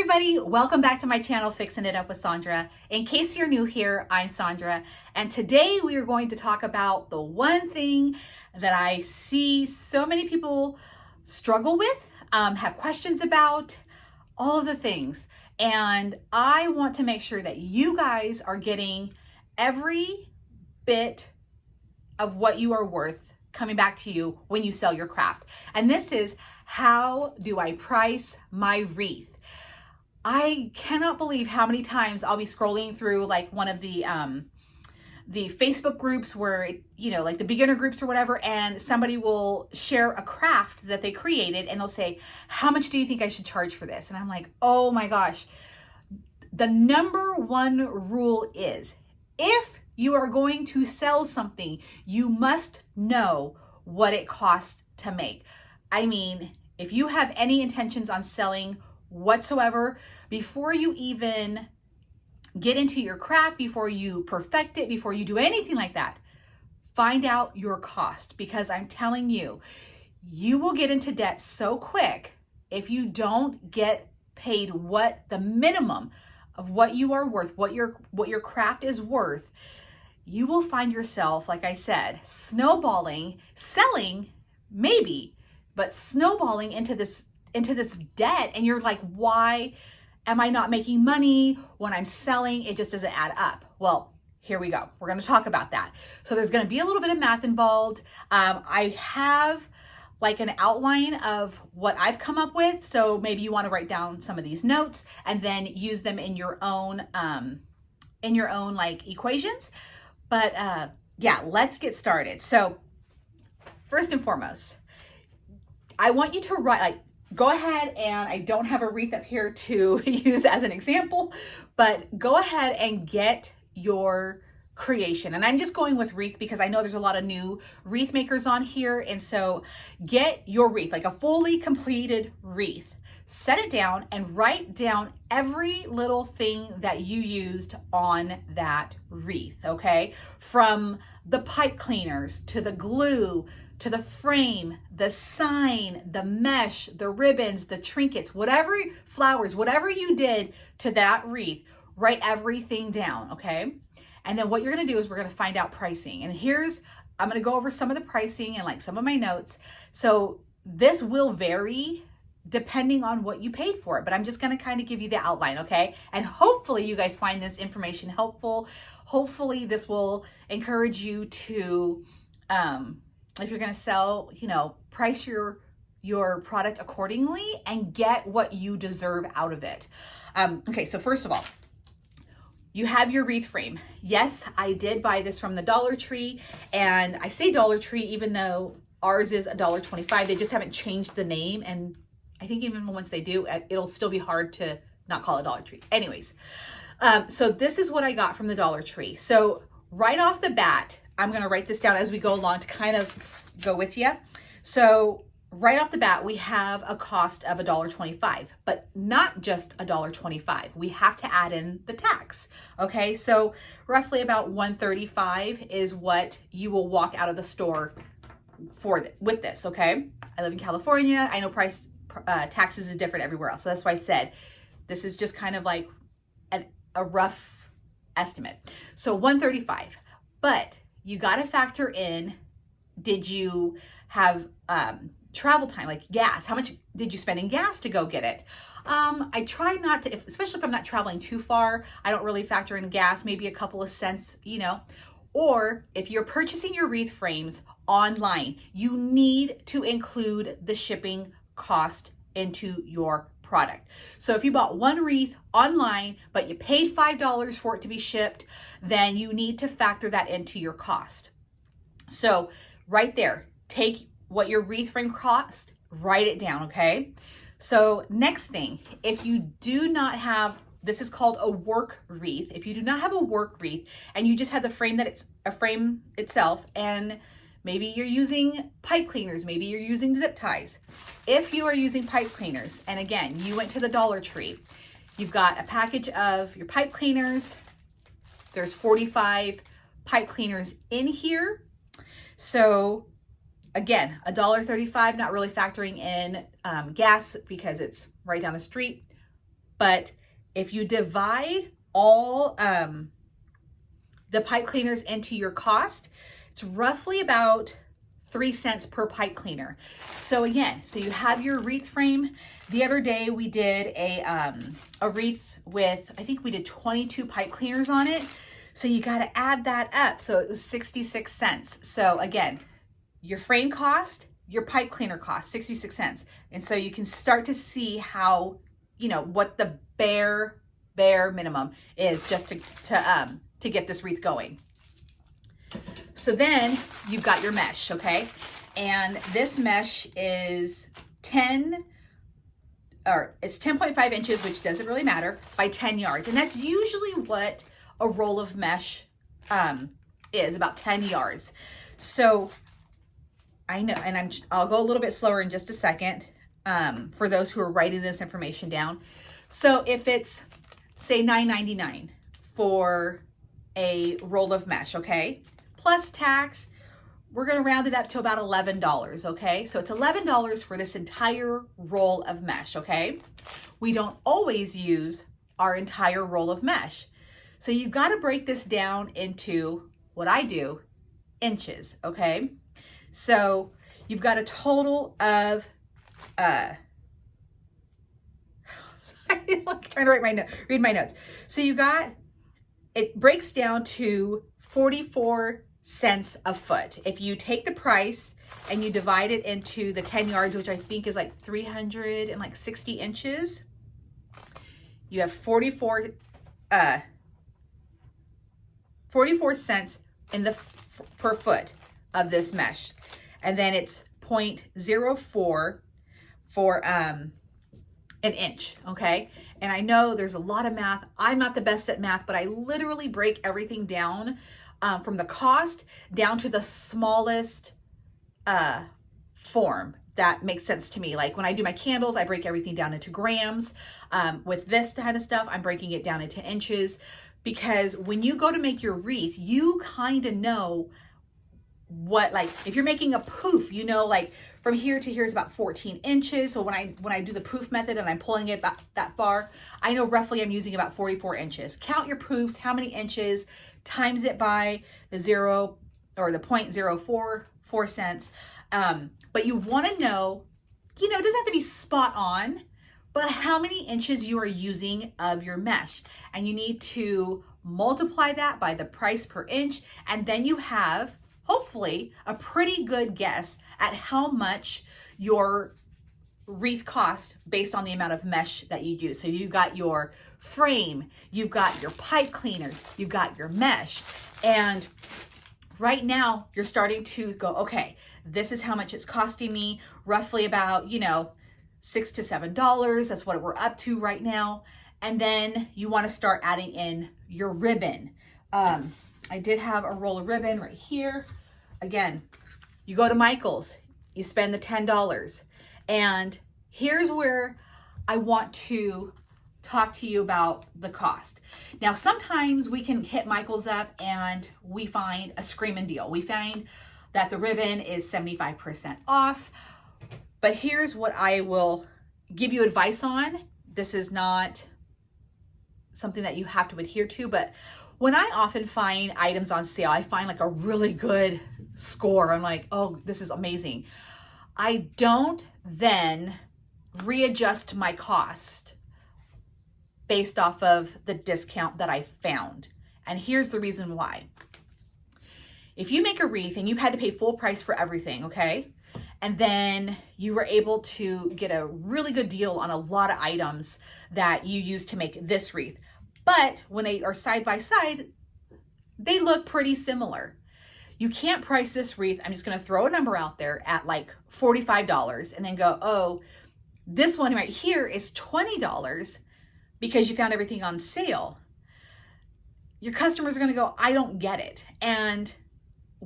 everybody, welcome back to my channel, Fixing It Up with Sandra. In case you're new here, I'm Sandra, and today we are going to talk about the one thing that I see so many people struggle with, have questions about, all of the things. And I want to make sure that you guys are getting every bit of what you are worth coming back to you when you sell your craft. And this is, how do I price my wreath? I cannot believe how many times I'll be scrolling through like one of the Facebook groups where, you know, like the beginner groups or whatever, and somebody will share a craft that they created and they'll say, how much do you think I should charge for this? And I'm like, oh my gosh. The number one rule is, if you are going to sell something, you must know what it costs to make. I mean, if you have any intentions on selling whatsoever, before you even get into your craft, before you perfect it, before you do anything like that, find out your cost, because I'm telling you, you will get into debt so quick if you don't get paid what the minimum of what you are worth, what your craft is worth. You will find yourself, like I said, snowballing, selling maybe, but snowballing into this debt, and you're like, why am I not making money when I'm selling? It just doesn't add up. Well, here we go. We're going to talk about that. So there's going to be a little bit of math involved. I have like an outline of what I've come up with. So maybe you want to write down some of these notes and then use them in your own like equations. But yeah, let's get started. So first and foremost, I want you to write, like, go ahead, and I don't have a wreath up here to use as an example, but go ahead and get your creation. And I'm just going with wreath because I know there's a lot of new wreath makers on here. And so get your wreath, like a fully completed wreath. Set it down and write down every little thing that you used on that wreath, okay? From the pipe cleaners to the glue, to the frame, the sign, the mesh, the ribbons, the trinkets, whatever flowers, whatever you did to that wreath, write everything down, okay? And then what you're gonna do is we're gonna find out pricing. And I'm gonna go over some of the pricing and like some of my notes. So this will vary depending on what you paid for it, but I'm just gonna kind of give you the outline, okay? And hopefully you guys find this information helpful. Hopefully this will encourage you to, if you're going to sell, you know, price your product accordingly and get what you deserve out of it. Okay, so first of all, you have your wreath frame. Yes, I did buy this from the Dollar Tree, and I say Dollar Tree even though ours is $1.25. They just haven't changed the name, and I think even once they do, it'll still be hard to not call it Dollar Tree. Anyways, so this is what I got from the Dollar Tree. So right off the bat, I'm going to write this down as we go along to kind of go with you. So right off the bat, we have a cost of $1.25, but not just $1.25. We have to add in the tax. Okay, so roughly about $1.35 is what you will walk out of the store with this. Okay, I live in California. I know taxes is different everywhere else, so that's why I said this is just kind of like a rough estimate. So $1.35, but you got to factor in, did you have travel time, like gas? How much did you spend in gas to go get it? I try not to, especially if I'm not traveling too far, I don't really factor in gas, maybe a couple of cents, you know. Or if you're purchasing your wreath frames online, you need to include the shipping cost into your product. So if you bought one wreath online, but you paid $5 for it to be shipped, then you need to factor that into your cost. So right there, take what your wreath frame cost, write it down, okay? So next thing, if you do not have, this is called a work wreath. If you do not have a work wreath and you just have the frame that it's a frame itself, and maybe you're using pipe cleaners, maybe you're using zip ties. If you are using pipe cleaners, and again, you went to the Dollar Tree, you've got a package of your pipe cleaners. There's 45 pipe cleaners in here. So again, $1.35, not really factoring in gas because it's right down the street. But if you divide all the pipe cleaners into your cost, it's roughly about 3 cents per pipe cleaner. So again, so you have your wreath frame. The other day we did a wreath with, I think we did 22 pipe cleaners on it. So you got to add that up. So it was 66 cents. So again, your frame cost, your pipe cleaner cost, 66 cents. And so you can start to see how, you know, what the bare minimum is just to get this wreath going. So then you've got your mesh, okay? And this mesh is 10.5 inches, which doesn't really matter, by 10 yards. And that's usually what a roll of mesh is, about 10 yards. So I know, and I'll go a little bit slower in just a second for those who are writing this information down. So if it's, say, $9.99 for a roll of mesh, okay? Plus tax, we're gonna round it up to about $11, okay? So it's $11 for this entire roll of mesh, okay? We don't always use our entire roll of mesh. So you've gotta break this down into, what I do, inches, okay? So you've got a total of, sorry, I'm trying to read my notes. So you got, it breaks down to 44 cents a foot. If you take the price and you divide it into the 10 yards, which I think is like 360 inches, you have 44 cents in the per foot of this mesh. And then it's 0.04 for an inch, okay? And I know there's a lot of math. I'm not the best at math, but I literally break everything down from the cost down to the smallest form that makes sense to me. Like when I do my candles, I break everything down into grams. With this kind of stuff, I'm breaking it down into inches, because when you go to make your wreath, you kind of know what, like if you're making a poof, you know, like from here to here is about 14 inches. So when I do the poof method and I'm pulling it back that far, I know roughly I'm using about 44 inches. Count your poofs, how many inches, times it by the 0 or the 0.044 cents. But you want to know, you know, it doesn't have to be spot on, but how many inches you are using of your mesh. And you need to multiply that by the price per inch. And then you have, hopefully, a pretty good guess at how much your wreath cost based on the amount of mesh that you use. So you've got your frame, you've got your pipe cleaners, you've got your mesh. And right now you're starting to go, okay, this is how much it's costing me, roughly about, you know, $6 to $7. That's what we're up to right now. And then you want to start adding in your ribbon. I did have a roll of ribbon right here. Again, you go to Michael's, you spend the $10. And here's where I want to talk to you about the cost. Now, sometimes we can hit Michael's up and we find a screaming deal. We find that the ribbon is 75% off. But here's what I will give you advice on. This is not something that you have to adhere to, but when I often find items on sale, I find like a really good score. I'm like, oh, this is amazing. I don't then readjust my cost based off of the discount that I found. And here's the reason why. If you make a wreath and you had to pay full price for everything, okay? And then you were able to get a really good deal on a lot of items that you use to make this wreath. But when they are side by side, they look pretty similar. You can't price this wreath, I'm just gonna throw a number out there, at like $45 and then go, oh, this one right here is $20 because you found everything on sale. Your customers are gonna go, I don't get it. And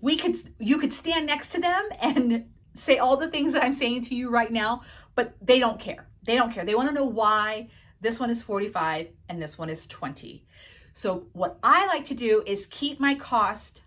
you could stand next to them and say all the things that I'm saying to you right now, but they don't care. They don't care. They wanna know why this one is 45 and this one is 20. So what I like to do is keep my cost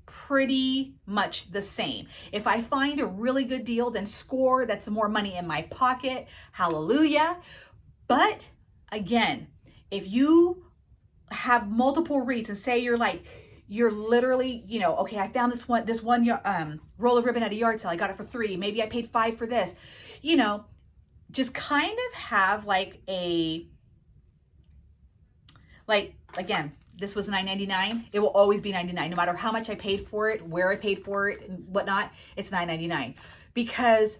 pretty much the same. If I find a really good deal, then score, that's more money in my pocket. Hallelujah. But again, if you have multiple wreaths and say you're literally, okay, I found this one roll of ribbon at a yard sale. I got it for $3. Maybe I paid $5 for this. Just kind of have again, this was $9.99. It will always be $9.99, no matter how much I paid for it, where I paid for it, and whatnot. It's $9.99, because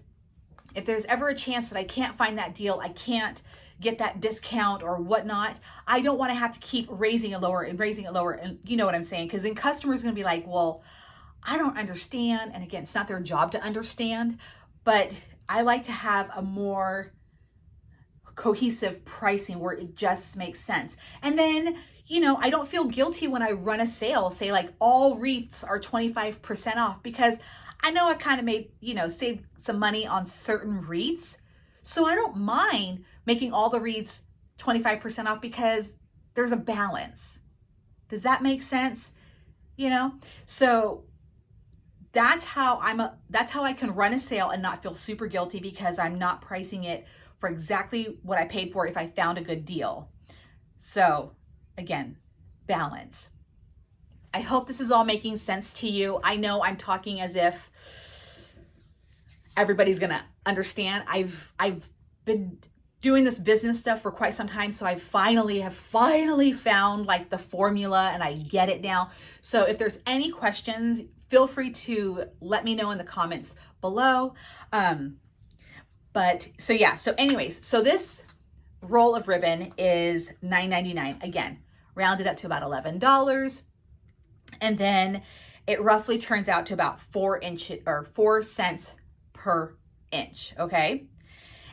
if there's ever a chance that I can't find that deal, I can't get that discount or whatnot, I don't want to have to keep raising it lower and raising it lower. And you know what I'm saying? Because then customers are going to be like, well, I don't understand. And again, it's not their job to understand, but I like to have a more cohesive pricing where it just makes sense. And then, I don't feel guilty when I run a sale, say like all wreaths are 25% off, because I know I kind of made, saved some money on certain wreaths. So I don't mind making all the wreaths 25% off, because there's a balance. Does that make sense? So that's how I can run a sale and not feel super guilty, because I'm not pricing it for exactly what I paid for if I found a good deal. So again, balance. I hope this is all making sense to you. I know I'm talking as if everybody's gonna understand. I've been doing this business stuff for quite some time, so I finally found like the formula, and I get it now. So if there's any questions, feel free to let me know in the comments below. So anyways, so this roll of ribbon is $9.99. Again, rounded up to about $11. And then it roughly turns out to about 4 cents per inch. Okay.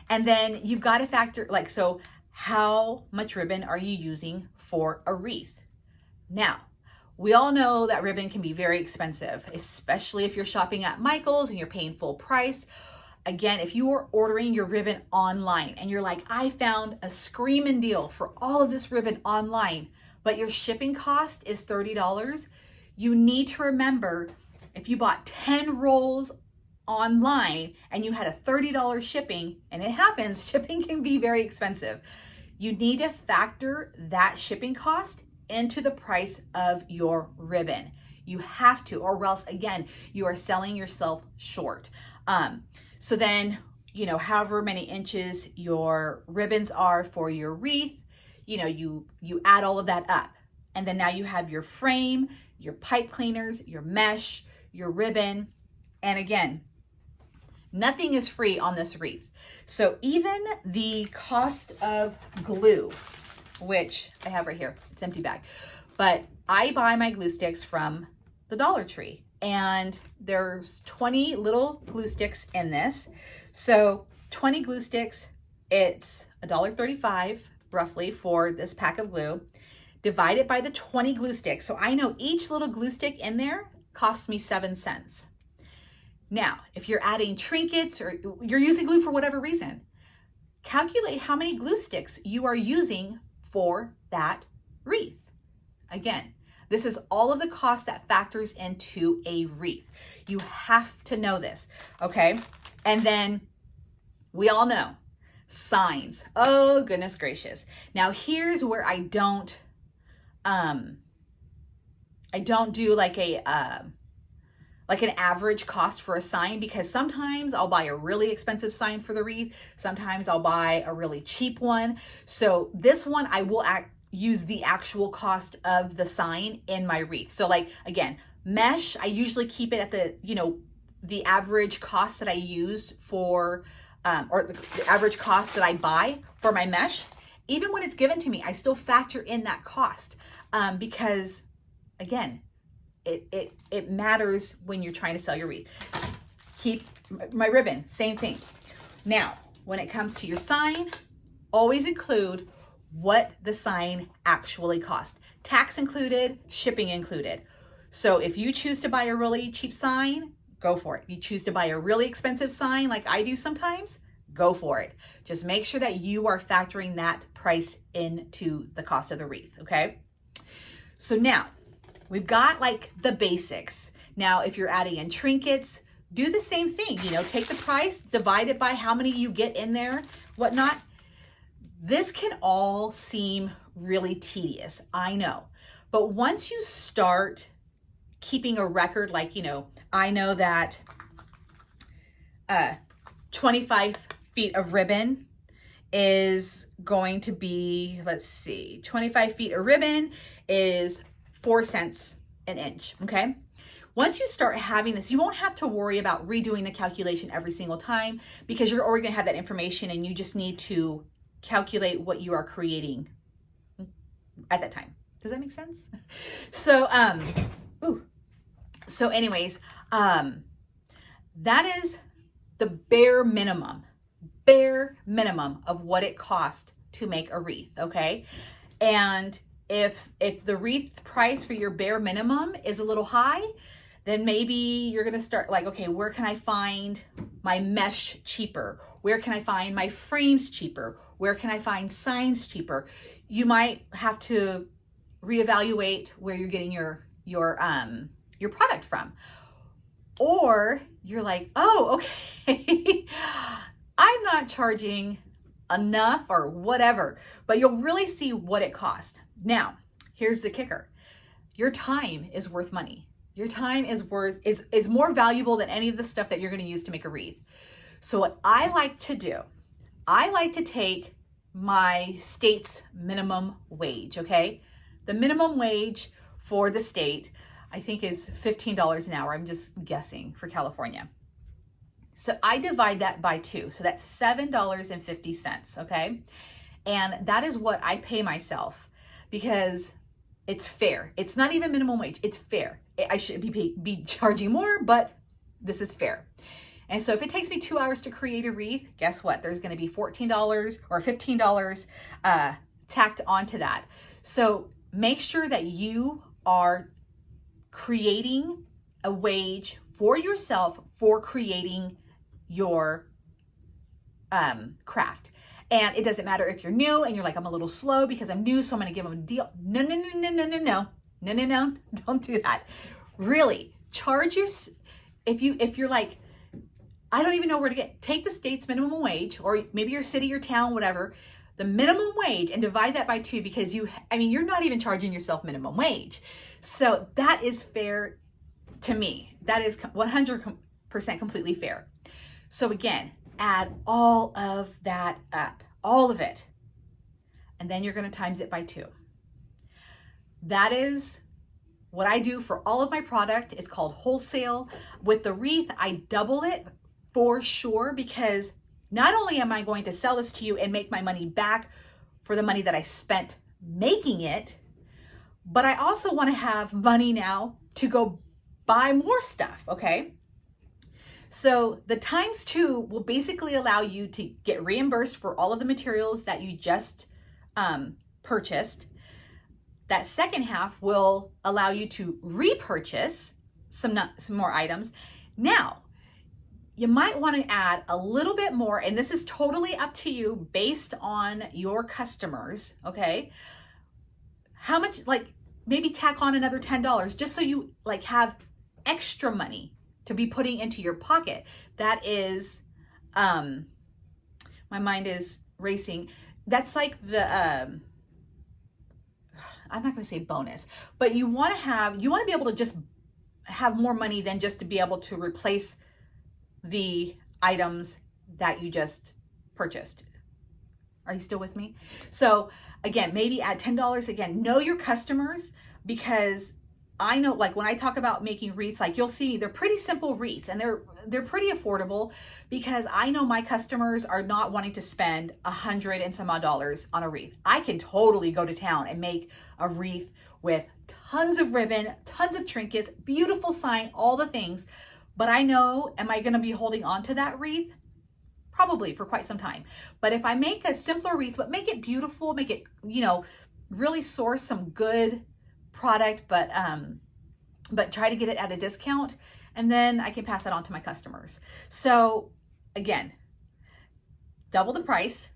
And then you've got to factor, so how much ribbon are you using for a wreath? Now, we all know that ribbon can be very expensive, especially if you're shopping at Michael's and you're paying full price. Again, if you are ordering your ribbon online and you're like, I found a screaming deal for all of this ribbon online, but your shipping cost is $30, you need to remember, if you bought 10 rolls online and you had a $30 shipping, and it happens, shipping can be very expensive. You need to factor that shipping cost into the price of your ribbon. You have to, or else again, you are selling yourself short. So then, however many inches your ribbons are for your wreath, you add all of that up. And then now you have your frame, your pipe cleaners, your mesh, your ribbon. And again, nothing is free on this wreath. So even the cost of glue, which I have right here, it's empty bag, but I buy my glue sticks from the Dollar Tree, and there's 20 little glue sticks in this. So 20 glue sticks, it's $1.35 roughly for this pack of glue. Divide it by the 20 glue sticks. So I know each little glue stick in there costs me 7 cents. Now, if you're adding trinkets or you're using glue for whatever reason, calculate how many glue sticks you are using for that wreath. Again, this is all of the cost that factors into a wreath. You have to know this, okay? And then we all know signs. Oh, goodness gracious. Now here's where I don't do like an average cost for a sign, because sometimes I'll buy a really expensive sign for the wreath. Sometimes I'll buy a really cheap one. So this one, I will use the actual cost of the sign in my wreath. So again, mesh, I usually keep it at the average cost that I use for, or the average cost that I buy for my mesh. Even when it's given to me, I still factor in that cost, because again, it matters when you're trying to sell your wreath. Keep my ribbon, same thing. Now, when it comes to your sign, always include what the sign actually cost. Tax included, shipping included. So if you choose to buy a really cheap sign, go for it. If you choose to buy a really expensive sign like I do sometimes, go for it. Just make sure that you are factoring that price into the cost of the wreath, okay? So now, we've got the basics. Now, if you're adding in trinkets, do the same thing. Take the price, divide it by how many you get in there, whatnot. This can all seem really tedious, I know. But once you start keeping a record, like, I know that 25 feet of ribbon is going to be, let's see, 25 feet of ribbon is 4 cents an inch, okay? Once you start having this, you won't have to worry about redoing the calculation every single time because you're already gonna have that information and you just need to calculate what you are creating at that time. Does that make sense? So, anyways, that is the bare minimum of what it costs to make a wreath, okay? And if the wreath price for your bare minimum is a little high, then maybe you're gonna start like, okay, where can I find my mesh cheaper? Where can I find my frames cheaper? Where can I find signs cheaper? You might have to reevaluate where you're getting your product from. Or you're like, oh, okay, I'm not charging enough or whatever, but you'll really see what it costs. Now, here's the kicker. Your time is worth money. Your time is more valuable than any of the stuff that you're going to use to make a wreath. So what I like to do, I like to take my state's minimum wage, okay? The minimum wage for the state, I think, is $15 an hour. I'm just guessing for California. So I divide that by 2. So that's $7.50, okay? And that is what I pay myself because it's fair. It's not even minimum wage. It's fair. I should be charging more, but this is fair. And so if it takes me 2 hours to create a wreath, guess what? There's going to be $14 or $15 tacked onto that. So make sure that you are creating a wage for yourself for creating your craft. And it doesn't matter if you're new and you're like, I'm a little slow because I'm new, so I'm going to give them a deal. No, don't do that. Really, charge your, if you're like, I don't even know where to take the state's minimum wage, or maybe your city or town, whatever, the minimum wage, and divide that by 2 because you're not even charging yourself minimum wage. So that is fair to me. That is 100% completely fair. So again, add all of that up, all of it. And then you're going to times it by 2. That is what I do for all of my product. It's called wholesale. With the wreath, I double it for sure, because not only am I going to sell this to you and make my money back for the money that I spent making it, but I also want to have money now to go buy more stuff, okay? So the times 2 will basically allow you to get reimbursed for all of the materials that you just purchased. That second half will allow you to repurchase some more items. Now, you might want to add a little bit more, and this is totally up to you based on your customers, okay? How much, like maybe tack on another $10 just so you like have extra money to be putting into your pocket. That is, my mind is racing. That's like the, I'm not going to say bonus, but you want to be able to just have more money than just to be able to replace the items that you just purchased. Are you still with me? So again, maybe add $10. Again, know your customers, because I know, like when I talk about making wreaths, like you'll see they're pretty simple wreaths and they're pretty affordable, because I know my customers are not wanting to spend $100 and some odd dollars on a wreath. I can totally go to town and make a wreath with tons of ribbon, tons of trinkets, beautiful sign, all the things. But I know, am I going to be holding on to that wreath? Probably for quite some time. But if I make a simpler wreath, but make it beautiful, make it, really source some good product, but try to get it at a discount, and then I can pass that on to my customers. So again, double the price,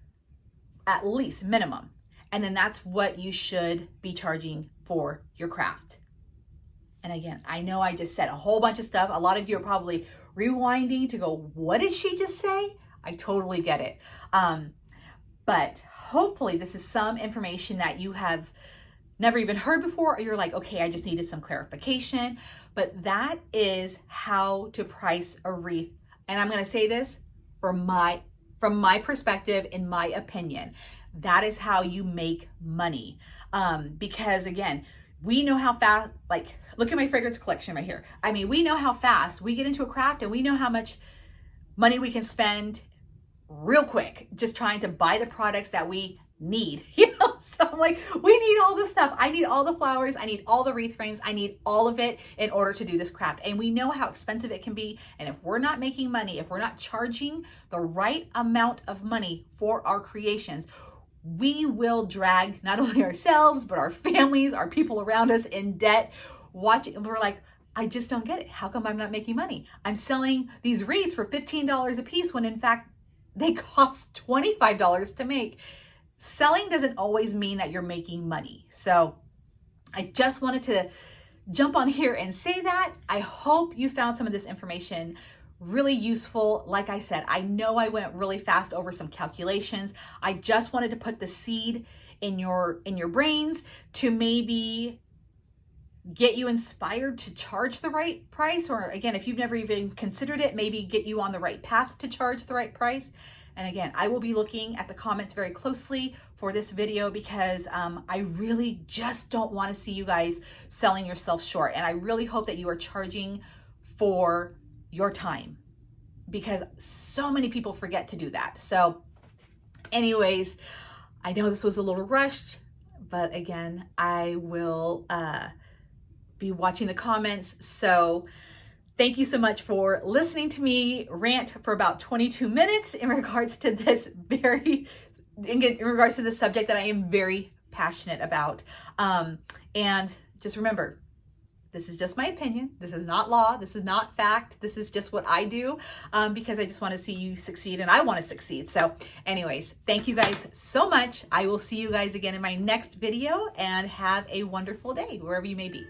at least minimum. And then that's what you should be charging for your craft. And again, I know I just said a whole bunch of stuff. A lot of you are probably rewinding to go, what did she just say? I totally get it. But hopefully this is some information that you have never even heard before, or you're like, okay, I just needed some clarification. But that is how to price a wreath. And I'm going to say this from my perspective, in my opinion, that is how you make money. Because again, we know how fast, like, look at my fragrance collection right here. I mean, we know how fast we get into a craft, and we know how much money we can spend real quick just trying to buy the products that we need, so I'm like, we need all this stuff. I need all the flowers, I need all the wreath frames, I need all of it in order to do this craft. And we know how expensive it can be, and if we're not making money, if we're not charging the right amount of money for our creations, we will drag not only ourselves but our families, our people around us in debt. We're like, I just don't get it. How come I'm not making money? I'm selling these wreaths for $15 a piece when in fact they cost $25 to make. Selling doesn't always mean that you're making money. So I just wanted to jump on here and say that. I hope you found some of this information really useful. Like I said, I know I went really fast over some calculations. I just wanted to put the seed in your brains to maybe get you inspired to charge the right price, or again, if you've never even considered it, maybe get you on the right path to charge the right price. And again, I will be looking at the comments very closely for this video, because I really just don't want to see you guys selling yourself short. And I really hope that you are charging for your time, because so many people forget to do that. So anyways, I know this was a little rushed, but again, I will be watching the comments. So thank you so much for listening to me rant for about 22 minutes in regards to this in regards to this subject that I am very passionate about. And just remember, this is just my opinion. This is not law. This is not fact. This is just what I do, because I just want to see you succeed, and I want to succeed. So anyways, thank you guys so much. I will see you guys again in my next video, and have a wonderful day wherever you may be.